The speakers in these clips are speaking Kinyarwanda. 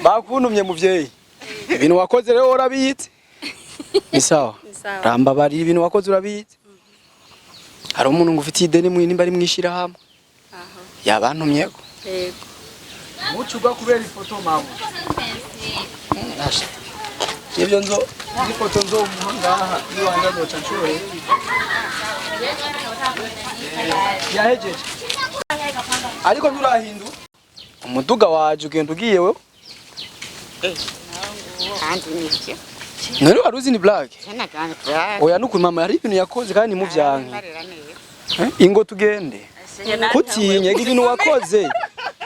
bakuntumye muvyeyi ibintu wakoze rero urabitse ni sawa ramba bari ibintu wakoze urabitse hari umuntu ngufitiye ideni nimba ari mwishira hamwe yabantumyeko yego mucuga kubera ifoto mama ibyo nzo ifoto nzo ngaha niwanga zoca nshore yahejeje ariko nturahindu umuduga waje ugenda ugiye wewe kandi nibyo nari waruzi ni black cyane black oya nuko mama yari ibintu yakoze kandi muvyanke ingo tugende kutinye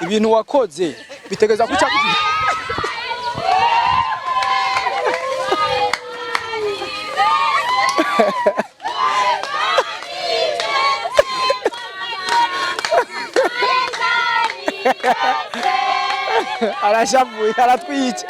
ibintu wakoze bitegeza kuca arashavuye aratwica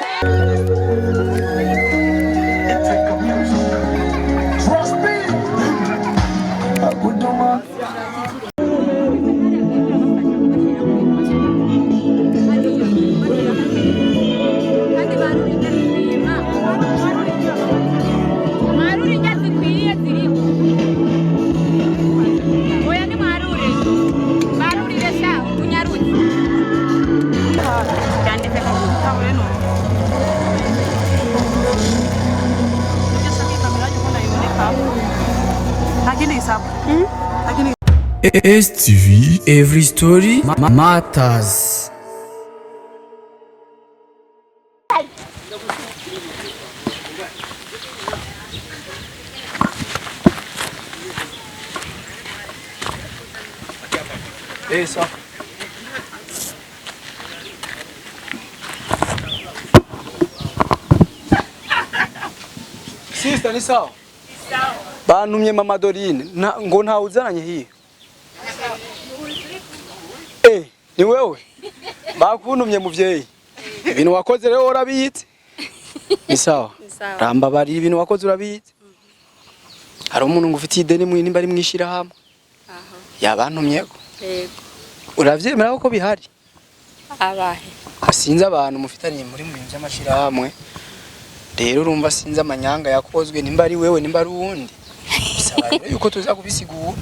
STV, every story matters. Eso. Sister ni sawa? Sawa. Bantumye mama Dorine ngo nta uzananye hiyo. Ni wewe bakuntumye muvyeyi ibintu wakoze rero urabitse ni sawa ramba bari ibintu wakoze urabitse hari umuntu ngufitiye ideni nimba ari mwishira hamwe yabantumyeko yego uravyemera ko bihari abahe asinze abantu mufitanye muri bintu by'amashira hamwe rero urumva sinze amanyanga yakozwe nimba ari wewe nimba ari uwundi bisaba yuko tuza kubisigura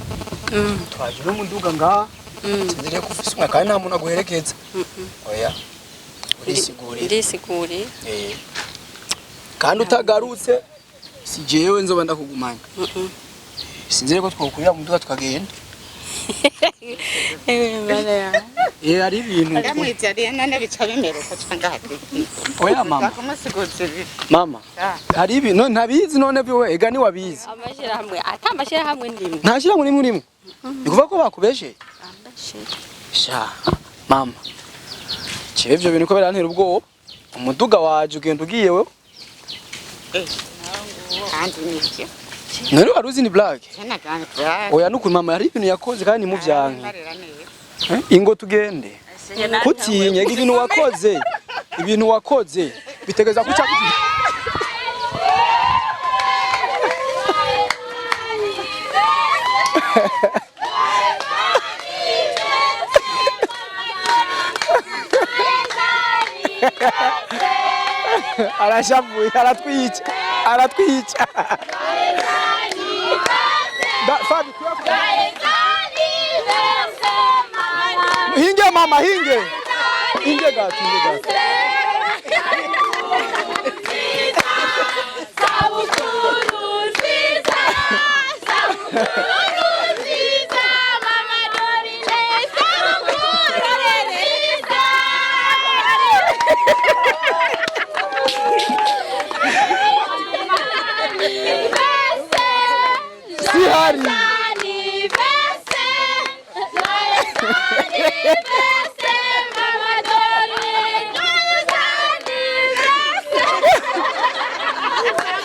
twaje no munduga ngaha Ndire kufisumwa kandi nta muntu aguherekeza. Oya. Urisiguri. Kandi utagarutse si jewe nzoba ndakugumanya. Sinzire ko twakurira mu duka twagenda. Ari ibintu. Ndamwitse ari nane bica bimeruka cyangwa hati. Oya mama. Mama. Hari ibintu ntabizi none byo ega ni wabizi. Amashira hamwe atambashira hamwe ndimwe. Ntashira muri murimo. Nikuva ko bakubeshe. Sha mama Chevyo bintu ko berantera ubwoba umuduga waje ugenda ugiye wewe kandi nibyo nari waruzi ni black cyane black oya nuko mama yari ibintu yakoze kandi muvyanke ingo tugende kutinye ibintu wakoze bitegeza kuca arashavuye aratwica hinge mama hinge gato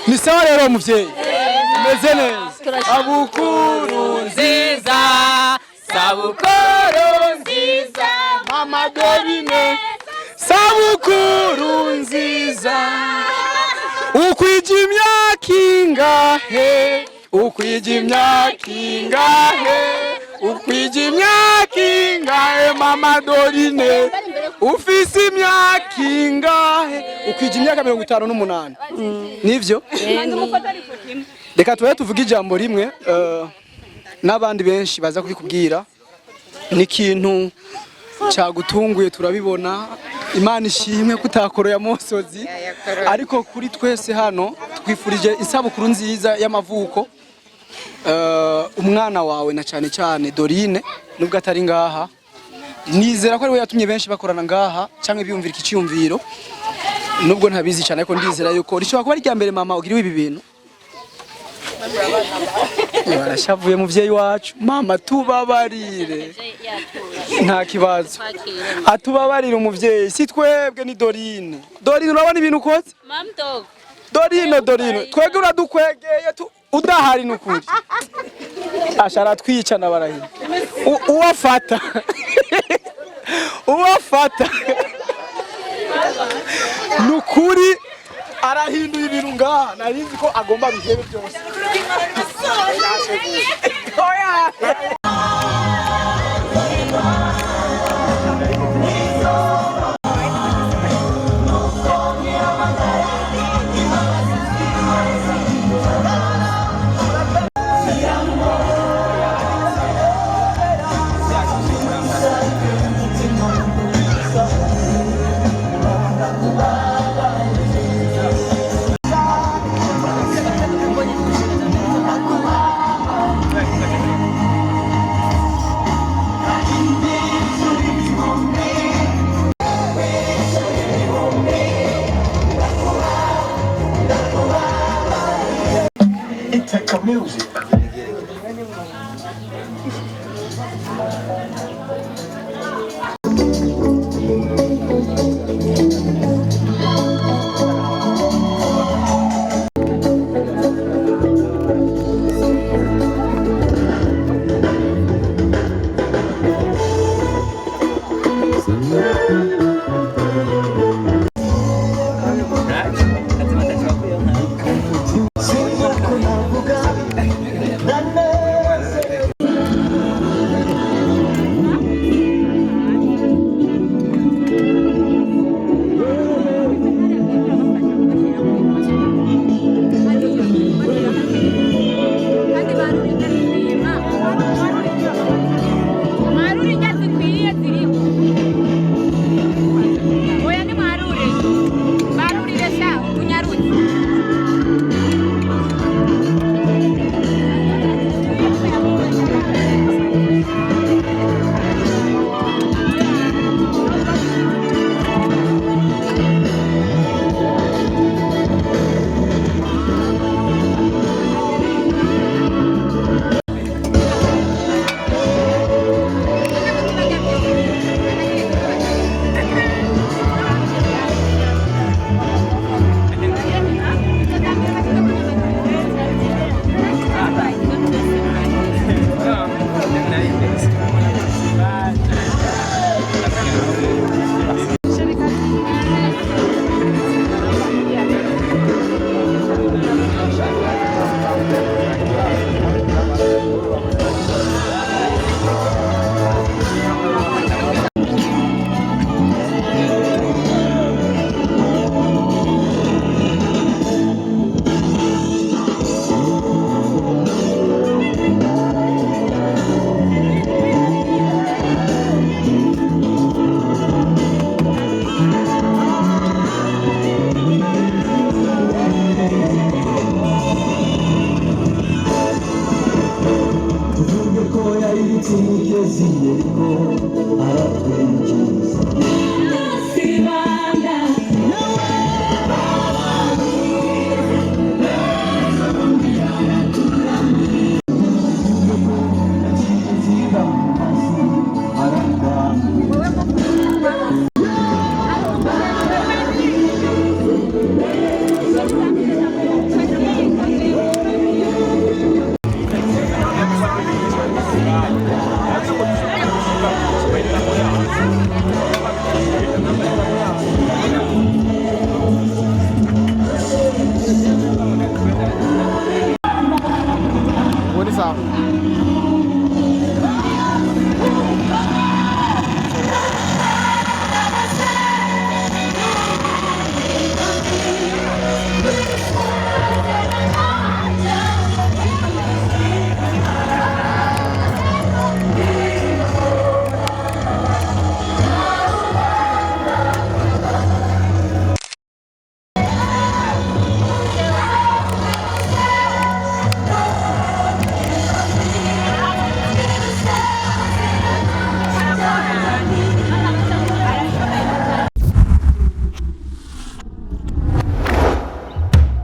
Ni sawa rero muvyeyi meze neza sabukuru nziza mama Dorine sabukuru nziza ukwije imyaka ingahe mama Dorine ufise imyaka ingahe ukwije imyaka 58 nivyo reka tubaye tuvuga ijambo rimwe n'abandi benshi baza kubikubwira ni ikintu cyagutunguye turabibona Imana ishimwe kutakoroya amosozi ariko kuri twese hano twifurije isabukuru nziza y'amavuko umwana wawe na cyane cyane Dorine nubwo atari ngaha nizera ko ari we yatumye benshi bakorana ngaha cyangwa biyumvira iki cyumviro nubwo ntabizi cyane ariko ndizera yuko rishobora kuba ari rya mbere mama ugiriwe ibi bintu barashavuye muvyeyi wacu mama tubabarire nta kibazo atubabarire umuvyeyi si twebwe ni Dorine urabona ibintu ukoze Dorine twebwe uradukwegeye udahari nukuri ashara twicana barahira uwafata nukuri arahinduye ibintu ngaha narizi ko agomba bihebe byose Music.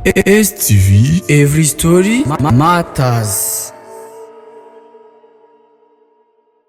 STV, every story matters.